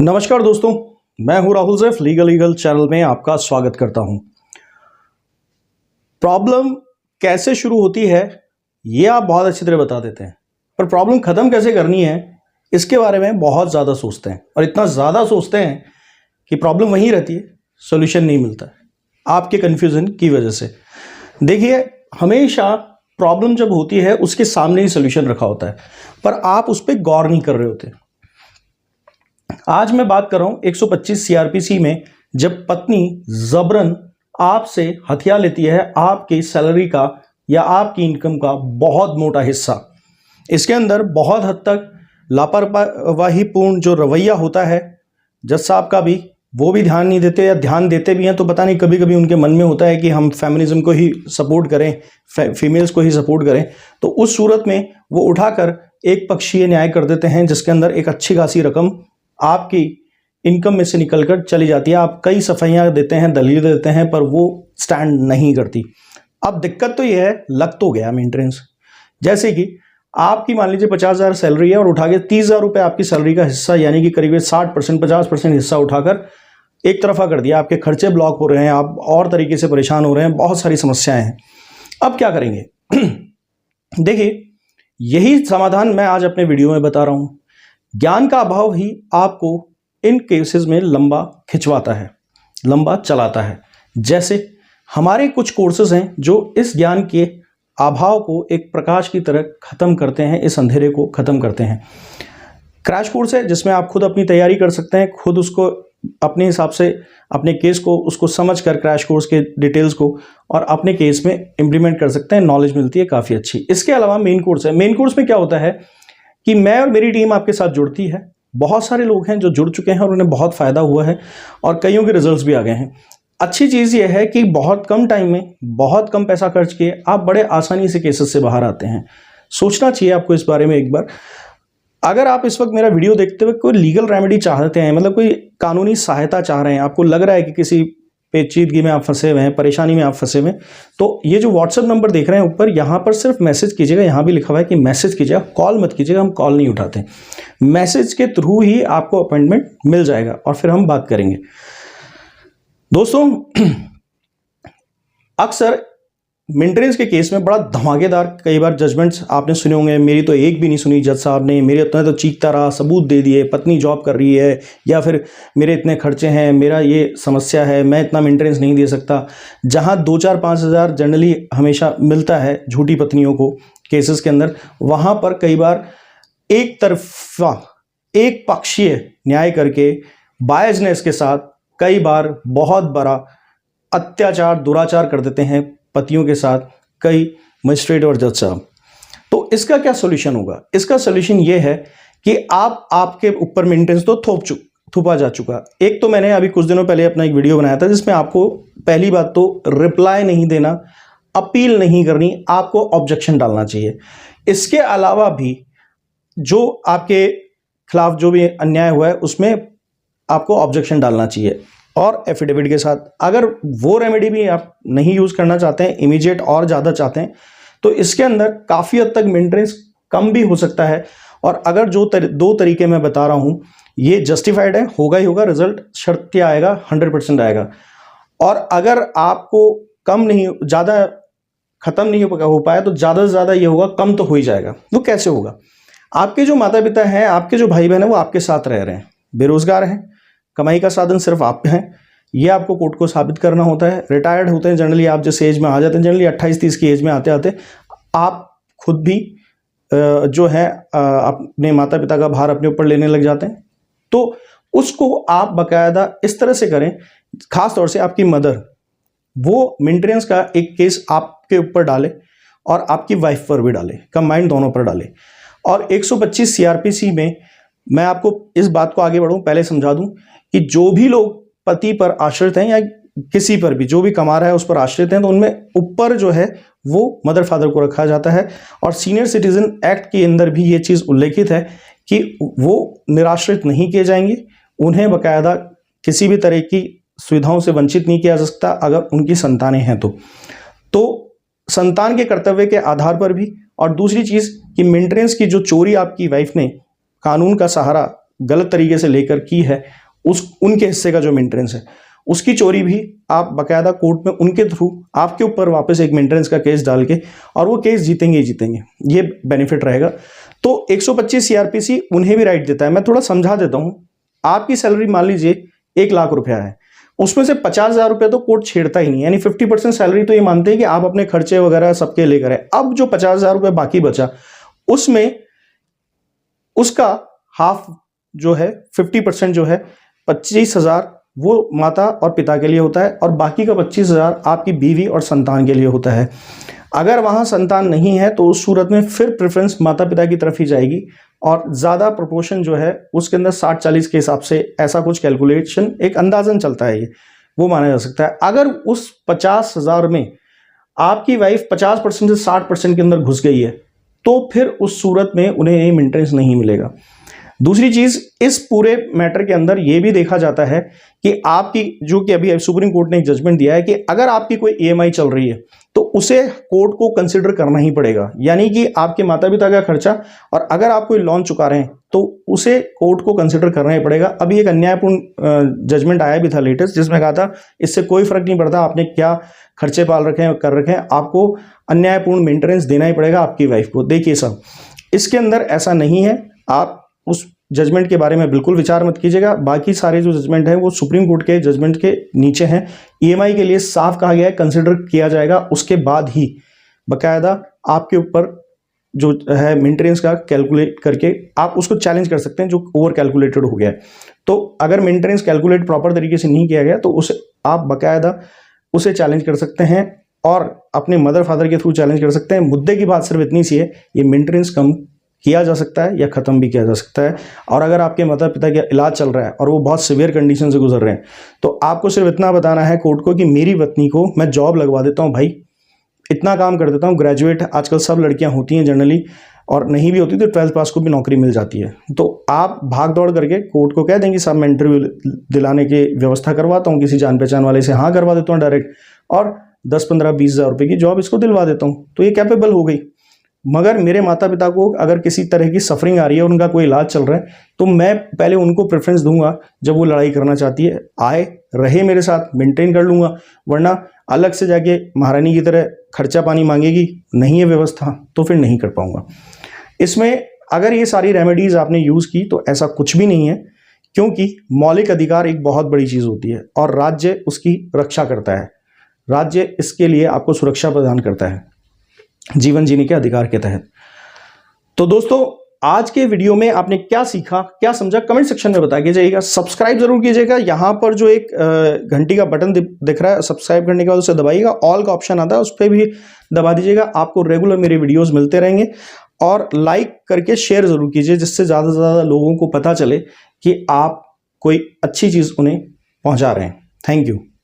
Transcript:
नमस्कार दोस्तों, मैं हूं राहुल सैफ। लीगल चैनल में आपका स्वागत करता हूं। प्रॉब्लम कैसे शुरू होती है ये आप बहुत अच्छी तरह बता देते हैं, पर प्रॉब्लम खत्म कैसे करनी है इसके बारे में बहुत ज़्यादा सोचते हैं, और इतना ज़्यादा सोचते हैं कि प्रॉब्लम वहीं रहती है, सॉल्यूशन नहीं मिलता है आपके कन्फ्यूज़न की वजह से। देखिए, हमेशा प्रॉब्लम जब होती है उसके सामने ही सॉल्यूशन रखा होता है, पर आप उस पर गौर नहीं कर रहे होते। आज मैं बात कर रहा हूं 125 सीआरपीसी में जब पत्नी जबरन आपसे हथिया लेती है आपकी सैलरी का या आपकी इनकम का बहुत मोटा हिस्सा। इसके अंदर बहुत हद तक लापरवाहीपूर्ण जो रवैया होता है, जज साहब का भी वो भी ध्यान नहीं देते, या ध्यान देते भी हैं तो पता नहीं, कभी कभी उनके मन में होता है कि हम फेमिनिज्म को ही सपोर्ट करें, फीमेल्स को ही सपोर्ट करें, तो उस सूरत में वो उठाकर एक पक्षीय न्याय कर देते हैं जिसके अंदर एक अच्छी खासी रकम आपकी इनकम में से निकलकर चली जाती है। आप कई सफाइयां देते हैं, दलील देते हैं, पर वो स्टैंड नहीं करती। अब दिक्कत तो ये है, लग तो गया मेंटेनेंस। जैसे कि आपकी मान लीजिए 50,000 सैलरी है और उठा के 30,000 रुपये आपकी सैलरी का हिस्सा, यानी कि करीब 60% 50% हिस्सा उठाकर एक तरफा कर दिया। आपके खर्चे ब्लॉक हो रहे हैं, आप और तरीके से परेशान हो रहे हैं, बहुत सारी समस्याएं हैं। अब क्या करेंगे? देखिए, यही समाधान मैं आज अपने वीडियो में बता रहा हूं। ज्ञान का अभाव ही आपको इन केसेस में लंबा खिंचवाता है, लंबा चलाता है। जैसे हमारे कुछ कोर्सेज हैं जो इस ज्ञान के अभाव को एक प्रकाश की तरह खत्म करते हैं, इस अंधेरे को खत्म करते हैं। क्रैश कोर्स है जिसमें आप खुद अपनी तैयारी कर सकते हैं, खुद उसको अपने हिसाब से अपने केस को उसको समझ कर क्रैश कोर्स के डिटेल्स को और अपने केस में इम्प्लीमेंट कर सकते हैं। नॉलेज मिलती है काफ़ी अच्छी। इसके अलावा मेन कोर्स है। मेन कोर्स में क्या होता है कि मैं और मेरी टीम आपके साथ जुड़ती है। बहुत सारे लोग हैं जो जुड़ चुके हैं और उन्हें बहुत फ़ायदा हुआ है और कईयों के रिजल्ट्स भी आ गए हैं। अच्छी चीज़ यह है कि बहुत कम टाइम में बहुत कम पैसा खर्च किए आप बड़े आसानी से केसेस से बाहर आते हैं। सोचना चाहिए आपको इस बारे में एक बार। अगर आप इस वक्त मेरा वीडियो देखते हुए कोई लीगल रेमेडी चाहते हैं, मतलब कोई कानूनी सहायता चाह रहे हैं, आपको लग रहा है कि किसी पेचीदगी में आप फंसे हुए हैं, परेशानी में आप फंसे हुए हैं, तो ये जो व्हाट्सएप नंबर देख रहे हैं ऊपर, यहाँ पर सिर्फ मैसेज कीजिएगा। यहाँ भी लिखा हुआ है कि मैसेज कीजिएगा, कॉल मत कीजिएगा, हम कॉल नहीं उठाते। मैसेज के थ्रू ही आपको अपॉइंटमेंट मिल जाएगा और फिर हम बात करेंगे। दोस्तों, अक्सर मेंटेनेंस के केस में बड़ा धमाकेदार कई बार जजमेंट्स आपने सुने होंगे। मेरी तो एक भी नहीं सुनी जज साहब ने, मेरे उतना तो चीखता रहा, सबूत दे दिए, पत्नी जॉब कर रही है, या फिर मेरे इतने खर्चे हैं, मेरा ये समस्या है, मैं इतना मेंटेनेंस नहीं दे सकता। जहां 2-4-5 हज़ार जनरली हमेशा मिलता है झूठी पत्नियों को केसेस के अंदर, वहां पर कई बार एक तरफा एक पक्षीय न्याय करके बायजनेस के साथ कई बार बहुत बड़ा अत्याचार दुराचार कर देते हैं पतियों के साथ कई मजिस्ट्रेट और जज साहब। तो इसका क्या सॉल्यूशन होगा? इसका सॉल्यूशन ये है कि आपके ऊपर मेंटेनेंस तो थोपा जा चुका। एक तो मैंने अभी कुछ दिनों पहले अपना एक वीडियो बनाया था जिसमें आपको पहली बात तो रिप्लाई नहीं देना, अपील नहीं करनी, आपको ऑब्जेक्शन डालना चाहिए। इसके अलावा भी जो आपके खिलाफ जो भी अन्याय हुआ है उसमें आपको ऑब्जेक्शन डालना चाहिए और एफिडेविट के साथ। अगर वो रेमेडी भी आप नहीं यूज़ करना चाहते हैं, इमीडिएट और ज़्यादा चाहते हैं, तो इसके अंदर काफ़ी हद तक मेंटेनेंस कम भी हो सकता है। और अगर जो दो तरीके मैं बता रहा हूँ ये जस्टिफाइड है, होगा ही होगा, रिजल्ट शर्त आएगा, 100% आएगा। और अगर आपको कम नहीं, ज़्यादा ख़त्म नहीं हो पाया तो ज़्यादा से ज़्यादा ये होगा, कम तो हो ही जाएगा। वो कैसे होगा? आपके जो माता पिता हैं, आपके जो भाई बहन हैं, वो आपके साथ रह रहे हैं, बेरोजगार हैं, कमाई का साधन सिर्फ आप हैं, ये आपको कोर्ट को साबित करना होता है। रिटायर्ड होते हैं जनरली, आप जिस एज में आ जाते हैं, जनरली 28-30 की एज में आते आते आप खुद भी जो है अपने माता पिता का भार अपने ऊपर लेने लग जाते हैं। तो उसको आप बाकायदा इस तरह से करें, खास तौर से आपकी मदर, वो मेंटेनेंस का एक केस आपके ऊपर डाले और आपकी वाइफ पर भी डाले, कंबाइंड दोनों पर डाले। और 125 सीआरपीसी में मैं आपको इस बात को आगे बढ़ूं पहले समझा दूं कि जो भी लोग पति पर आश्रित हैं या किसी पर भी जो भी कमा रहा है उस पर आश्रित हैं, तो उनमें ऊपर जो है वो मदर फादर को रखा जाता है। और सीनियर सिटीजन एक्ट के अंदर भी ये चीज़ उल्लेखित है कि वो निराश्रित नहीं किए जाएंगे, उन्हें बाकायदा किसी भी तरह की सुविधाओं से वंचित नहीं किया जा सकता अगर उनकी संतानें हैं तो संतान के कर्तव्य के आधार पर भी। और दूसरी चीज़ कि मेंटेनेंस की जो चोरी आपकी वाइफ ने कानून का सहारा गलत तरीके से लेकर की है उनके हिस्से का जो मेंटेनेंस है उसकी चोरी भी आप बकायदा कोर्ट में उनके थ्रू आपके ऊपर वापस एक मेंटेनेंस का केस डाल के, और वो केस जीतेंगे ही जीतेंगे, ये बेनिफिट रहेगा। तो 125 सीआरपीसी उन्हें भी राइट देता है। मैं थोड़ा समझा देता हूं। आपकी सैलरी मान लीजिए 1 लाख रुपया है, उसमें से 50,000 रुपये तो कोर्ट छेड़ता ही नहीं, यानी 50% सैलरी तो ये मानते हैं कि आप अपने खर्चे वगैरह सबके लेकर है। अब जो 50,000 रुपये बाकी बचा, उसमें उसका हाफ जो है 50% जो है 25,000 वो माता और पिता के लिए होता है, और बाकी का 25,000 आपकी बीवी और संतान के लिए होता है। अगर वहां संतान नहीं है तो उस सूरत में फिर प्रेफरेंस माता पिता की तरफ ही जाएगी, और ज्यादा प्रोपोर्शन जो है उसके अंदर 60-40 के हिसाब से ऐसा कुछ कैलकुलेशन एक अंदाजन चलता है, ये वो माना जा सकता है। अगर उस 50,000 में आपकी वाइफ 50% से 60% के अंदर घुस गई है तो फिर उस सूरत में उन्हें मेंटेनेंस नहीं मिलेगा। दूसरी चीज, इस पूरे मैटर के अंदर यह भी देखा जाता है कि आपकी, जो कि अभी सुप्रीम कोर्ट ने एक जजमेंट दिया है कि अगर आपकी कोई ईएमआई चल रही है तो उसे कोर्ट को कंसिडर करना ही पड़ेगा, यानी कि आपके माता पिता का खर्चा, और अगर आप कोई लोन चुका रहे हैं तो उसे कोर्ट को कंसिडर करना ही पड़ेगा। अभी एक अन्यायपूर्ण जजमेंट आया भी था लेटेस्ट, जिसमें कहा था इससे कोई फर्क नहीं पड़ता आपने क्या खर्चे पाल रखे हैं कर रखे हैं, आपको अन्यायपूर्ण मेंटेनेंस देना ही पड़ेगा आपकी वाइफ को। देखिए साहब, इसके अंदर ऐसा नहीं है। आप उस जजमेंट के बारे में बिल्कुल विचार मत कीजिएगा। बाकी सारे जो जजमेंट हैं वो सुप्रीम कोर्ट के जजमेंट के नीचे हैं। ईएमआई के लिए साफ कहा गया है कंसिडर किया जाएगा, उसके बाद ही बकायदा आपके ऊपर जो है मेंटेनेंस का कैलकुलेट करके आप उसको चैलेंज कर सकते हैं जो ओवर कैलकुलेटेड हो गया है। तो अगर मेंटेनेंस कैलकुलेट प्रॉपर तरीके से नहीं किया गया तो उसे आप बकायदा उसे चैलेंज कर सकते हैं, और अपने मदर फादर के थ्रू चैलेंज कर सकते हैं। मुद्दे की बात सिर्फ इतनी सी है, ये मेंटेनेंस कम किया जा सकता है या ख़त्म भी किया जा सकता है। और अगर आपके माता पिता का इलाज चल रहा है और वो बहुत सीवियर कंडीशन से गुजर रहे हैं तो आपको सिर्फ इतना बताना है कोर्ट को कि मेरी पत्नी को मैं जॉब लगवा देता हूँ, भाई इतना काम कर देता हूँ। ग्रेजुएट आजकल सब लड़कियां होती हैं जनरली, और नहीं भी होती तो 12th पास को भी नौकरी मिल जाती है। तो आप भाग दौड़ करके कोर्ट को कह देंगे साहब मैं इंटरव्यू दिलाने की व्यवस्था करवाता हूँ किसी जान पहचान वाले से, हाँ करवा देता हूँ डायरेक्ट, और 10-15-20 हज़ार रुपये की जॉब इसको दिलवा देता हूँ, तो ये कैपेबल हो गई। मगर मेरे माता पिता को अगर किसी तरह की सफरिंग आ रही है, उनका कोई इलाज चल रहा है, तो मैं पहले उनको प्रेफरेंस दूंगा। जब वो लड़ाई करना चाहती है आए रहे मेरे साथ, मेंटेन कर लूंगा, वरना अलग से जाके महारानी की तरह खर्चा पानी मांगेगी, नहीं है व्यवस्था, तो फिर नहीं कर पाऊंगा। इसमें अगर ये सारी रेमेडीज आपने यूज की तो ऐसा कुछ भी नहीं है, क्योंकि मौलिक अधिकार एक बहुत बड़ी चीज होती है और राज्य उसकी रक्षा करता है। राज्य इसके लिए आपको सुरक्षा प्रदान करता है जीवन जीने के अधिकार के तहत। तो दोस्तों, आज के वीडियो में आपने क्या सीखा, क्या समझा, कमेंट सेक्शन में बता के जाइएगा। सब्सक्राइब जरूर कीजिएगा। यहां पर जो एक घंटी का बटन दिख रहा है, सब्सक्राइब करने के बाद उसे दबाइएगा, ऑल का ऑप्शन आता है उस पर भी दबा दीजिएगा। आपको रेगुलर मेरे वीडियोस मिलते रहेंगे, और लाइक करके शेयर जरूर कीजिए, जिससे ज्यादा से ज्यादा लोगों को पता चले कि आप कोई अच्छी चीज उन्हें पहुंचा रहे हैं। Thank you.